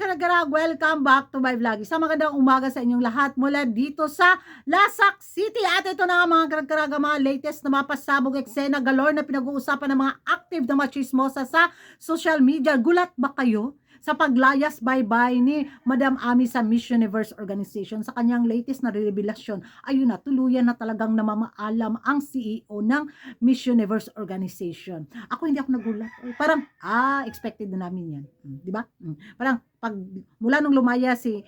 karag-karag, welcome back to my vlog. Isang magandang umaga sa inyong lahat mula dito sa Lasak City. At ito na nga mga karag-karag, mga latest na mapasabog eksena galore na pinag-uusapan ng mga active na machismosa sa social media. Gulat ba kayo sa paglayas bye-bye ni Madam Ami sa Miss Universe Organization? Sa kanyang latest na revelasyon, ayun na, tuluyan na talagang namamaalam ang CEO ng Miss Universe Organization. Ako hindi ako nagulat. Parang, expected na namin yan. Di ba? Parang, pag mula nung lumaya si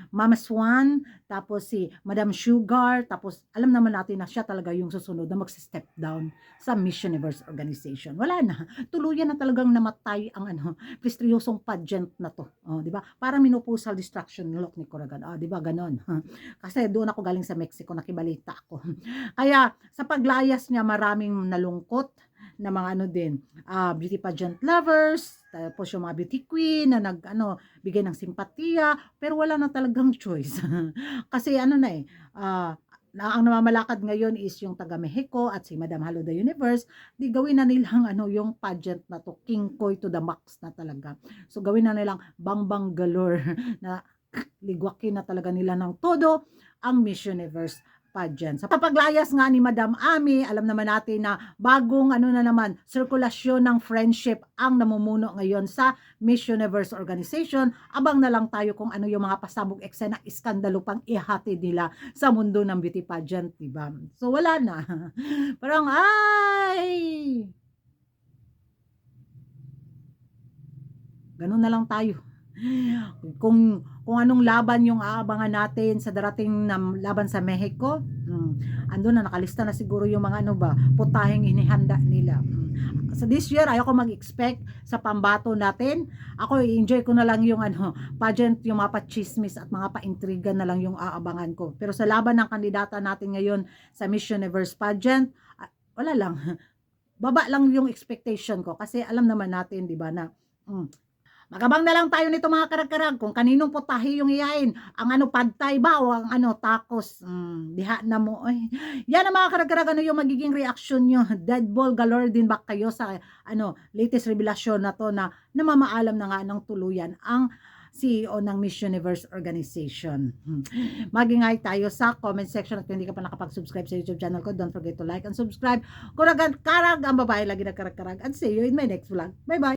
Mama Swan, tapos si Madam Sugar, tapos alam naman natin na siya talaga yung susunod na mag-step down sa Miss Universe Organization. Wala na. Tuluyan na talagang namatay ang prestigyosong pageant na to. Oh, di ba? Parang minupusal distraction look ni Coragan. Di ba? Ganon. Kasi doon ako galing sa Mexico, nakibalita ako. Kaya sa paglayas niya, maraming nalungkot na mga din, beauty pageant lovers, tapos yung mga beauty queen na bigay ng simpatiya, pero wala na talagang choice. Kasi ang namamalakad ngayon is yung taga Mexico at si Madam Hello the Universe, di gawin na nilang yung pageant na to, King Koy to the max na talaga. So gawin na nilang bangbang galore na ligwakin na talaga nila ng todo ang Miss Universe pageant. Sa paglayas nga ni Madam Ami, alam naman natin na bagong sirkulasyon ng friendship ang namumuno ngayon sa Miss Universe Organization. Abang na lang tayo kung ano yung mga pasabog eksena, iskandalo pang ihatid nila sa mundo ng beauty pageant, diba? So wala na. Parang ganun na lang tayo. Kung anong laban yung aabangan natin sa darating na laban sa Mexico, andun na, nakalista na siguro yung mga putaheng inihanda nila. So this year, ayoko mag-expect sa pambato natin. Ako, i-enjoy ko na lang yung pageant, yung mga pa-chismis at mga pa-intriga na lang yung aabangan ko. Pero sa laban ng kandidata natin ngayon sa Miss Universe pageant, wala lang. Baba lang yung expectation ko kasi alam naman natin, di ba, na magabang na lang tayo nito mga karag-karag kung kaninong putahe yung iyain. Ang pantay ba o ang tacos? Diha na mo. Yan ang mga karag-karag, yung magiging reaction nyo. Deadball galore din ba kayo sa latest revelasyon na to na namamaalam na nga ng tuluyan ang CEO ng Miss Universe Organization. Magingay tayo sa comment section at kung hindi ka pa nakapag-subscribe sa YouTube channel ko, don't forget to like and subscribe. Karag-karag ang babae lagi na karag-karag, and see you in my next vlog. Bye-bye!